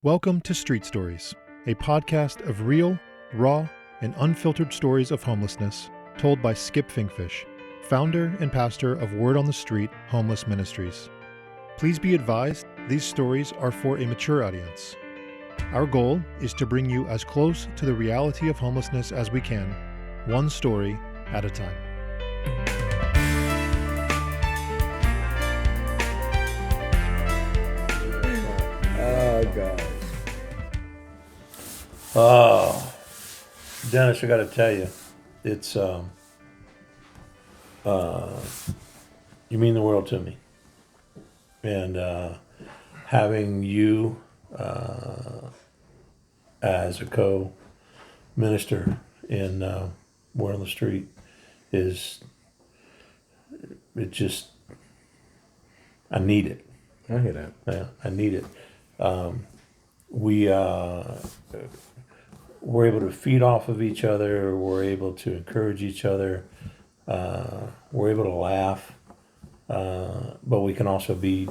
Welcome to Street Stories, a podcast of real, raw, and unfiltered stories of homelessness told by Skip Finkfish, founder and pastor of Word on the Street Homeless Ministries. Please be advised these stories are for a mature audience. Our goal is to bring you as close to the reality of homelessness as we can, one story at a time. Oh, God. Oh, Dennis, I got to tell you, it's you mean the world to me, and having you as a co-minister in Word on the Street I need it. I hear that. Yeah, I need it. We're able to feed off of each other. We're able to encourage each other. We're able to laugh, but we can also be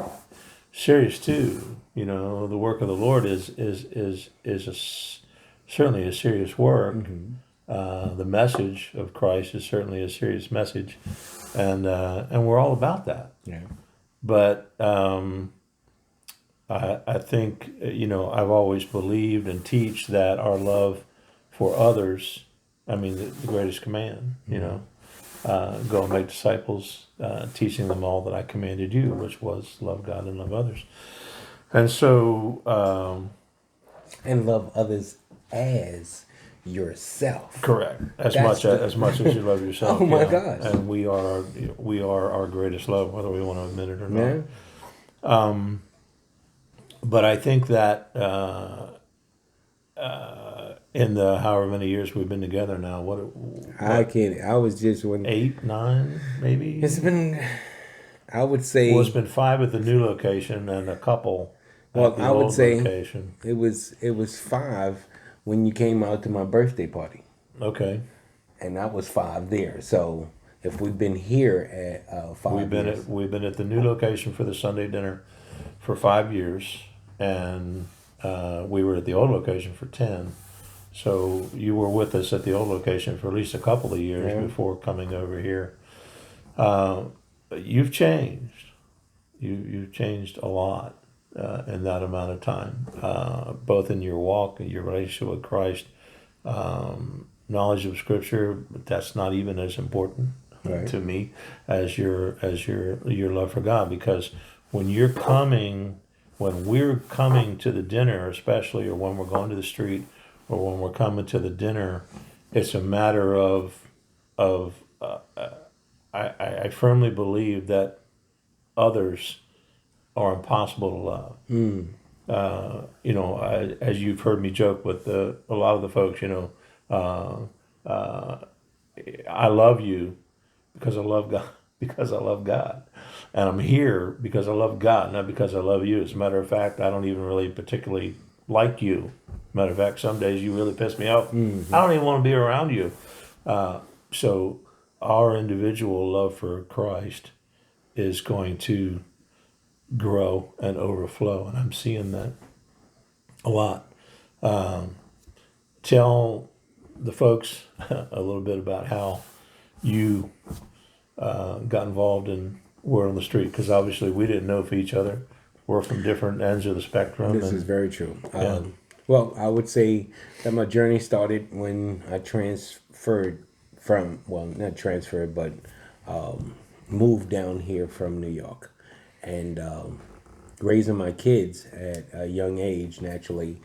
serious too. You know, the work of the Lord is certainly a serious work. Mm-hmm. The message of Christ is certainly a serious message, and we're all about that. Yeah. But I think, I've always believed and teach that our love for others, the greatest command, go and make disciples, teaching them all that I commanded you, which was love God and love others. And so... and love others as yourself. Correct. As much as you love yourself. Oh my gosh. And we are our greatest love, whether we want to admit it or not. Yeah. But I think that in the however many years we've been together now, I was just when 8, 9, maybe. it's been. I would say. Well, it's been 5 at the new location and a couple at the old location. It was 5 when you came out to my birthday party. Okay. And that was 5 there. So if we've been here at 5 years. We've been at the new location for the Sunday dinner for 5 years, and we were at the old location for 10. So you were with us at the old location for at least a couple of years before coming over here. You've changed. You've changed a lot in that amount of time, both in your walk and your relationship with Christ. Knowledge of Scripture, but that's not even as important to me as your love for God, because when we're coming to the dinner, especially, or when we're going to the street, or when we're coming to the dinner, it's a matter of I firmly believe that others are impossible to love. As you've heard me joke with a lot of the folks, I love you because I love God, and I'm here because I love God, not because I love you. As a matter of fact, I don't even really particularly like you. Matter of fact, some days you really piss me off. Mm-hmm. I don't even want to be around you. So our individual love for Christ is going to grow and overflow, and I'm seeing that a lot. Tell the folks a little bit about how you got involved in Word on the Street, because obviously we didn't know of each other. We're from different ends of the spectrum. This is very true. Yeah. Well, I would say that my journey started when I transferred moved down here from New York. And raising my kids at a young age, naturally,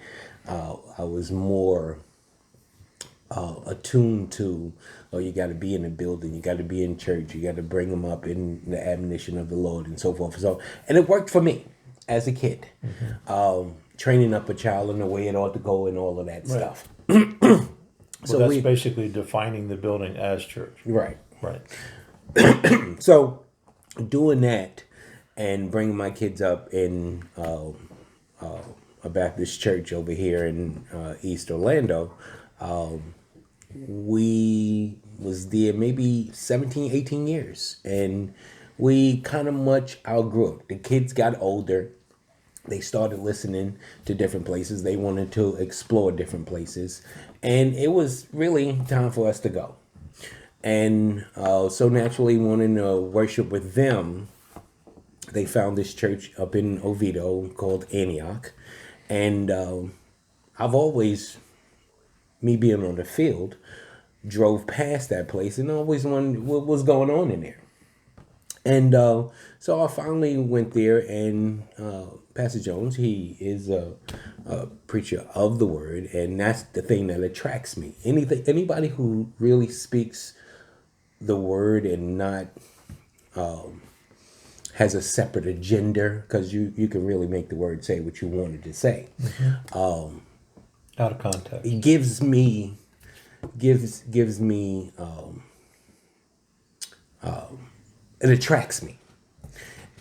I was more attuned to, you got to be in the building, you got to be in church, you got to bring them up in the admonition of the Lord and so forth. And it worked for me as a kid, training up a child in the way it ought to go and all of that stuff. So that's basically defining the building as church. Right. So doing that and bringing my kids up in a Baptist church over here in East Orlando, we was there maybe 17, 18 years. And we kind of much outgrew it. The kids got older. they started listening to different places. They wanted to explore different places. And it was really time for us to go. And so naturally wanting to worship with them, they found this church up in Oviedo called Antioch. And I've always, me being on the field, drove past that place and always wondered what was going on in there. And so I finally went there, and Pastor Jones, he is a preacher of the word, and that's the thing that attracts me. Anybody who really speaks the word and not has a separate agenda, because you can really make the word say what you wanted to say. Out of context. It gives me it attracts me.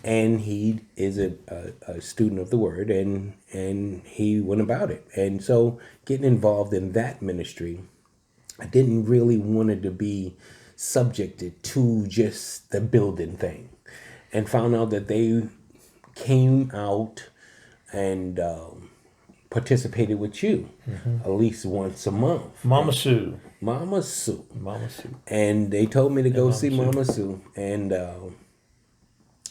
And he is a student of the word, and he went about it. And so getting involved in that ministry, I didn't really want it to be subjected to just the building thing, and found out that they came out and participated with you at least once a month. Mama Sue. Mama Sue. Mama Sue. And they told me to go see Sue. Mama Sue. And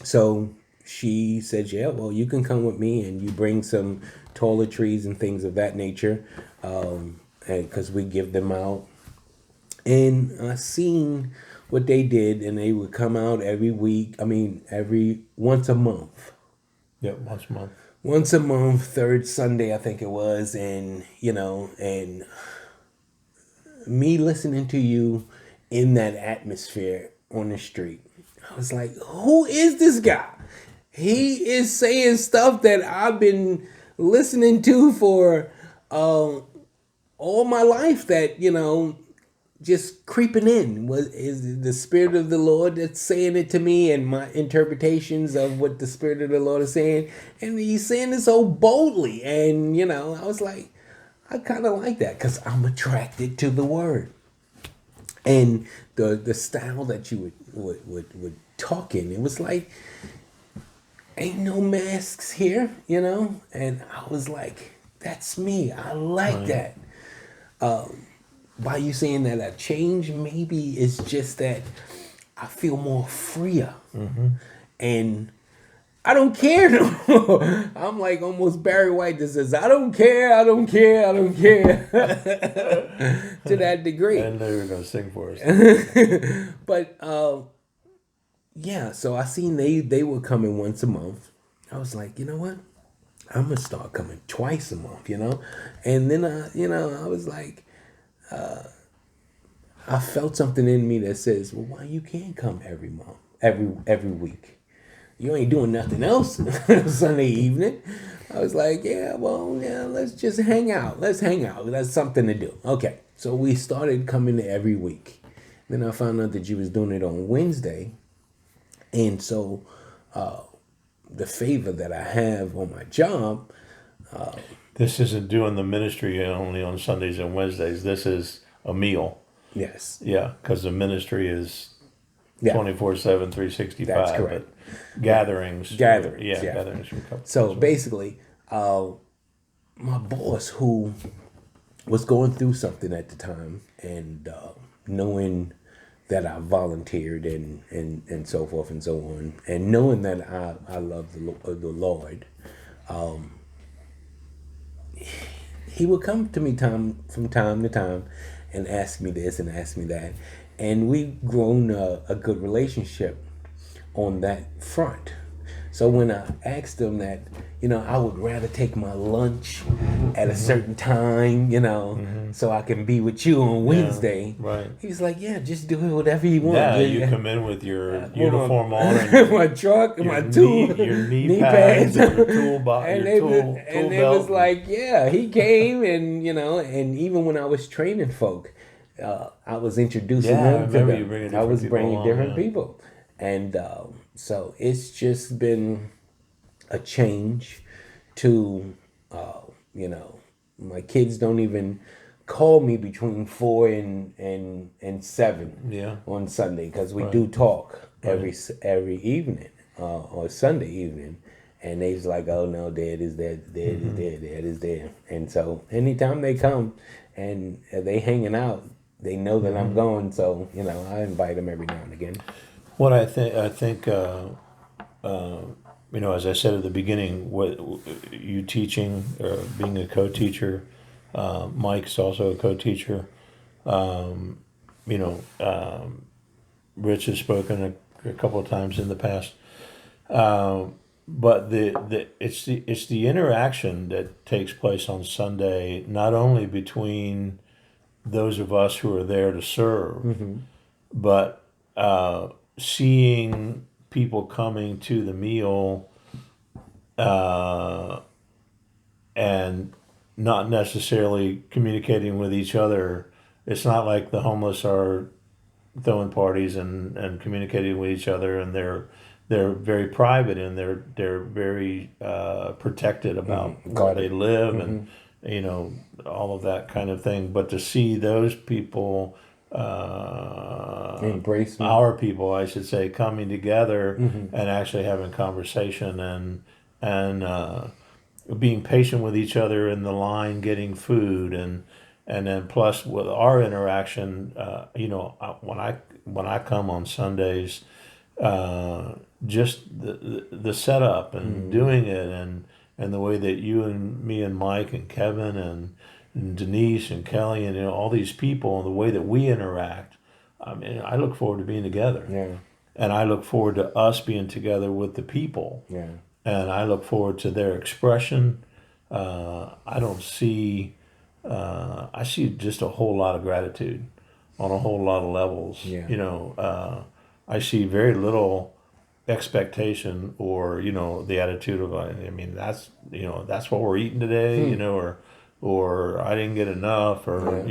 so she said, yeah, well, you can come with me, and you bring some toiletries and things of that nature, and because we give them out. And I seen what they did, and they would come out every once a month. Yep, once a month. Once a month, third Sunday, I think it was. And, and me listening to you in that atmosphere on the street, I was like, who is this guy? He is saying stuff that I've been listening to for all my life, that, just creeping in is the Spirit of the Lord that's saying it to me, and my interpretations of what the Spirit of the Lord is saying. And he's saying it so boldly. And, I was like, I kind of like that, because I'm attracted to the word. And the style that you would talk in, it was like, ain't no masks here, And I was like, that's me. I like that. By you saying that I changed, maybe it's just that I feel more freer. And I don't care no more. I'm like almost Barry White that says, I don't care. To that degree. I know you were going to sing for us. But yeah, so I seen they were coming once a month. I was like, you know what? I'm going to start coming twice a month, And then, I was like, I felt something in me that says, well, why you can't come every month, every week? You ain't doing nothing else Sunday evening. I was like, let's just hang out. Let's hang out. That's something to do. Okay. So we started coming every week. Then I found out that you was doing it on Wednesday. And so the favor that I have on my job. This isn't doing the ministry only on Sundays and Wednesdays. This is a meal. Yes. Yeah, because the ministry is 24/7, 365. That's correct. But gatherings. Gatherings. Yeah, Yeah. gatherings. So basically, my boss, who was going through something at the time, and knowing that I volunteered and so forth and so on, and knowing that I love the Lord, he would come to me from time to time and ask me this and ask me that. And we've grown a good relationship on that front. So when I asked him that, I would rather take my lunch at a certain time, so I can be with you on Wednesday. Yeah, right. He was like, yeah, just do whatever you want. Yeah, you come in with your uniform on. And my truck, my your knee pads, and your tool box, and your tool and belt. it was like, yeah, he came, and and even when I was training folk, I was introducing them to them. I was bringing different people, and so it's just been a change to, my kids don't even call me between 4 and 7 on Sunday, because we do talk every evening or Sunday evening, And they was like, oh no, Dad is there, Dad is there, Dad is there. And so anytime they come and they hanging out, they know that I'm going. So, I invite them every now and again. What I think, as I said at the beginning, what you teaching or being a co-teacher, Mike's also a co-teacher. You know, Rich has spoken a couple of times in the past. But it's the interaction that takes place on Sunday, not only between those of us who are there to serve, but seeing people coming to the meal and not necessarily communicating with each other. It's not like the homeless are throwing parties and communicating with each other, and they're very private, and they're very protected about where they live and all of that kind of thing. But to see those people, Embrace me. our people, I should say, coming together and actually having conversation and being patient with each other in the line, getting food, and then plus with our interaction, when I come on Sundays, just the setup and doing it and the way that you and me and Mike and Kevin and Denise and Kelly and all these people and the way that we interact. I mean, I look forward to being together. Yeah. And I look forward to us being together with the people. Yeah. And I look forward to their expression. I don't see, I see just a whole lot of gratitude on a whole lot of levels. Yeah. I see very little expectation or, the attitude of, that's what we're eating today, or I didn't get enough, or,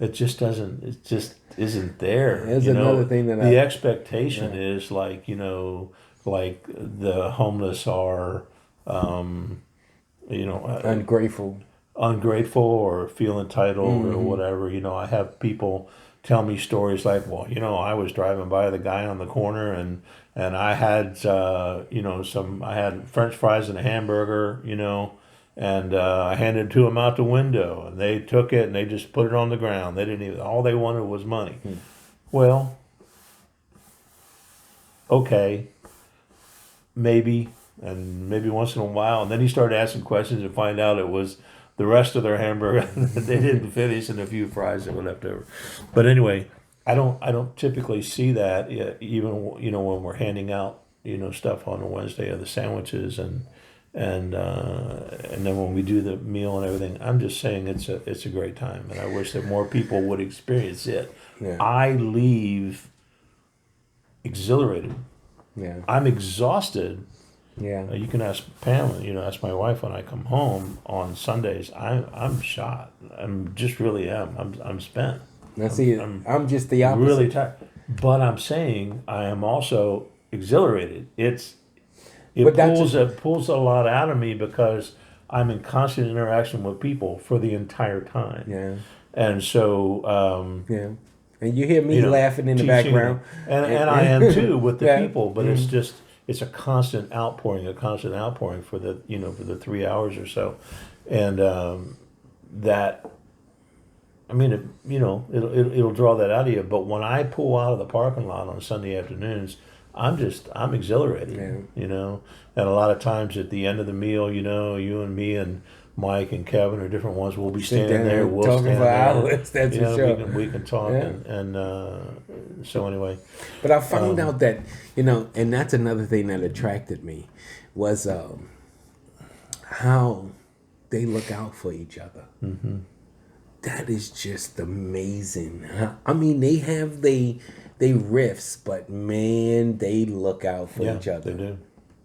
it just isn't there. There's another thing that the expectation is like the homeless are, ungrateful or feel entitled or whatever. I have people tell me stories like, well, I was driving by the guy on the corner and I had, I had French fries and a hamburger, and I handed it to them out the window, and they took it and they just put it on the ground. They didn't even, all they wanted was money. Well, okay, maybe, and maybe once in a while. And then he started asking questions and find out it was the rest of their hamburger that they didn't finish and a few fries that were left over. But anyway, I don't typically see that even when we're handing out stuff on a Wednesday of the sandwiches and then when we do the meal and everything. I'm just saying it's a great time, and I wish that more people would experience it. Yeah. I leave exhilarated. Yeah. I'm exhausted. Yeah. You can ask Pam, ask my wife when I come home on Sundays. I'm shot. I'm just really am. I'm spent. Now see, I'm just the opposite. Really tired. But I'm saying I am also exhilarated. It pulls a lot out of me because I'm in constant interaction with people for the entire time. Yeah. And so yeah. And you hear me laughing in the background. And I am too with the people, but it's a constant outpouring for the 3 hours or so. And that, it'll draw that out of you. But when I pull out of the parking lot on Sunday afternoons, I'm exhilarated, and a lot of times at the end of the meal, you and me and Mike and Kevin or different ones, we'll be standing there, we'll talking stand for there, hours. That's for sure. We can talk, and so anyway. But I found out that and that's another thing that attracted me was how they look out for each other. Mm-hmm. That is just amazing. I mean, they have they riffs, but man, they look out for each other. They do.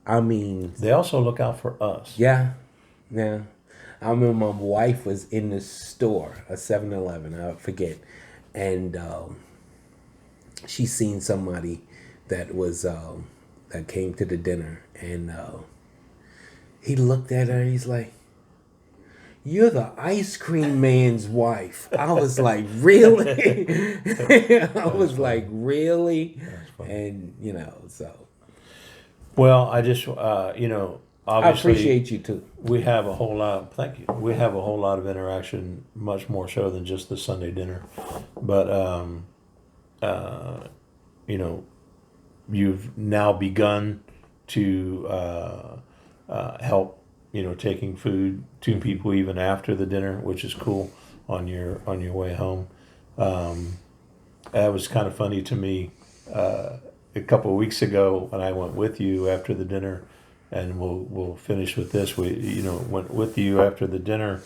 I mean, they also look out for us. Yeah. I remember my wife was in the store, a 7-Eleven, I forget, and she seen somebody that was that came to the dinner, and he looked at her. He's like, "You're the ice cream man's wife." I was like, "Really?" I was like, "Really?" And so. Well, I just I obviously appreciate you too. we have a whole lot. Thank you. We have a whole lot of interaction, much more so than just the Sunday dinner. But you know, you've now begun to help. You know, taking food to people even after the dinner, which is cool on your way home. That was kind of funny to me. A couple of weeks ago when I went with you after the dinner, and we'll finish with this. We went with you after the dinner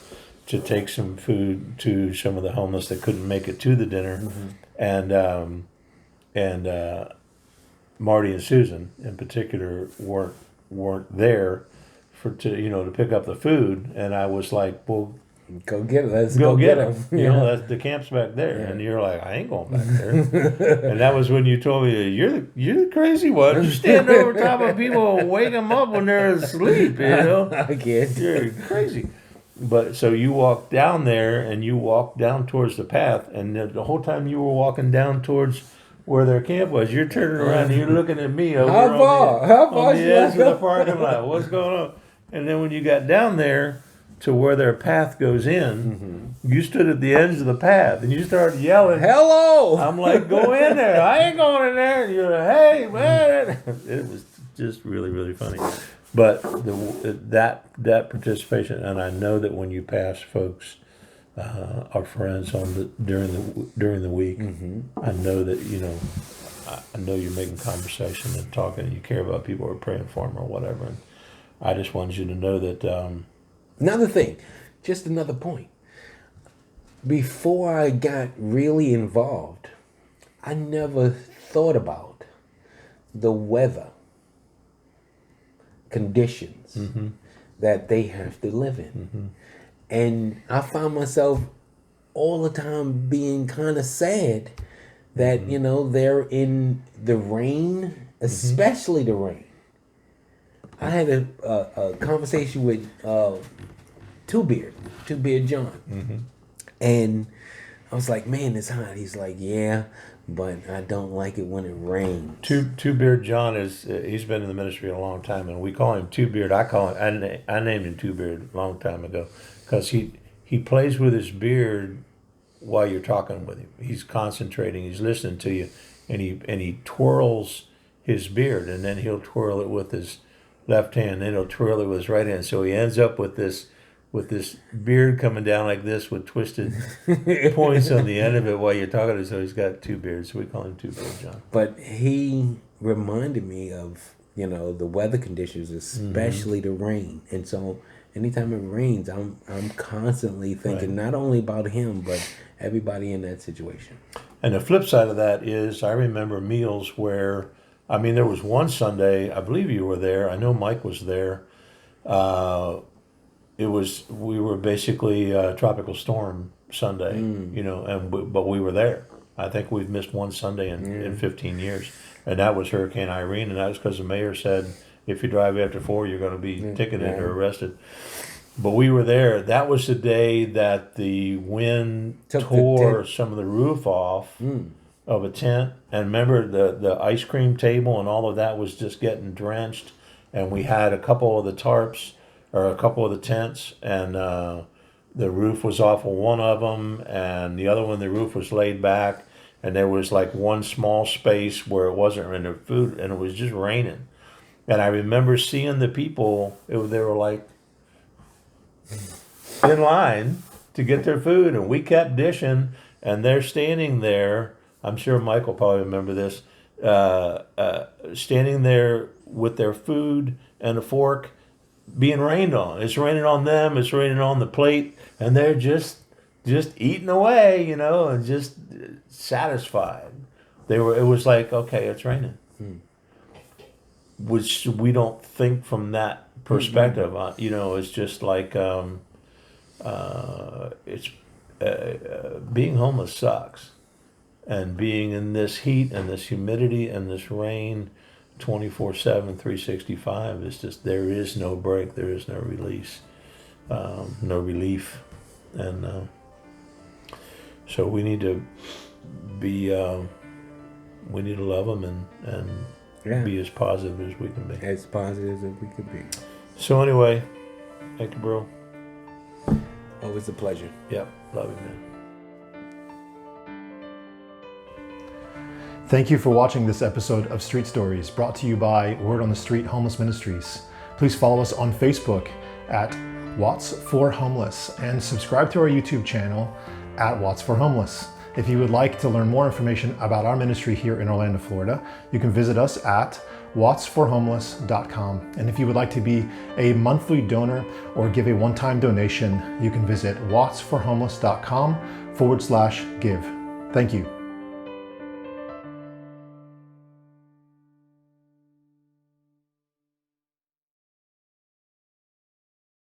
to take some food to some of the homeless that couldn't make it to the dinner, and Marty and Susan in particular weren't there to pick up the food, and I was like, well, Go get it. Let's go get them. them. You know, that's the camp's back there, and you're like, I ain't going back there. And that was when you told me you're the crazy one. You stand over top of people and wake them up when they're asleep. You know, I get. you're crazy. But so you walked down there, and you walked down towards the path, and the whole time you were walking down towards where their camp was, you're turning around and you're looking at me over How far on the edge of the parking lot. What's going on? And then when you got down there to where their path goes in, you stood at the edge of the path and you started yelling, Hello! I'm like, go in there. I ain't going in there. And you're like, hey, man. It was just really, really funny. But that participation, and I know that when you pass folks, our friends during the week, I know that, I know you're making conversation and talking and you care about people or praying for them or whatever. And I just wanted you to know that. Another thing, just another point. Before I got really involved, I never thought about the weather conditions that they have to live in. And I found myself all the time being kind of sad that, they're in the rain, especially the rain. I had a conversation with Two Beard John. And I was like, man, it's hot. He's like, yeah, but I don't like it when it rains. Two Beard John he's been in the ministry a long time, and we call him Two Beard. I named him Two Beard a long time ago because he plays with his beard while you're talking with him. He's concentrating, he's listening to you, and he twirls his beard, and then he'll twirl it with his left hand, then he'll twirl it with his right hand. So he ends up with this beard coming down like this with twisted points on the end of it while you're talking to him. So he's got two beards. So we call him Two Beard John. But he reminded me of, the weather conditions, especially the rain. And so anytime it rains, I'm constantly thinking not only about him, but everybody in that situation. And the flip side of that is I remember meals where, there was one Sunday, I believe you were there. I know Mike was there. We were basically tropical storm Sunday, but we were there. I think we've missed one Sunday in 15 years, and that was Hurricane Irene, and that was because the mayor said if you drive after 4, you're going to be ticketed or arrested. But we were there. That was the day that the wind tore some of the roof off of a tent, and remember the ice cream table and all of that was just getting drenched, and we had a couple of the tarps or a couple of the tents, and the roof was off of one of them, and the other one, the roof was laid back, and there was like one small space where it wasn't in the food, and it was just raining. And I remember seeing the people, they were like in line to get their food, and we kept dishing, and they're standing there. I'm sure Mike will probably remember this, standing there with their food and a fork being rained on. It's raining on them, it's raining on the plate, and they're just eating away, and just satisfied. It was like, okay, it's raining. Which we don't think from that perspective. It's just like, it's being homeless sucks. And being in this heat and this humidity and this rain 24/7, 365 is just, there is no break, there is no release, no relief. And so we need to be, we need to love them and be as positive as we can be. As positive as we can be. So anyway, thank you, bro. Always a pleasure. Yep, love you, man. Thank you for watching this episode of Street Stories, brought to you by Word on the Street Homeless Ministries. Please follow us on Facebook at Watts for Homeless and subscribe to our YouTube channel at Watts for Homeless. If you would like to learn more information about our ministry here in Orlando, Florida, you can visit us at wattsforhomeless.com. And if you would like to be a monthly donor or give a one-time donation, you can visit wattsforhomeless.com/give. Thank you.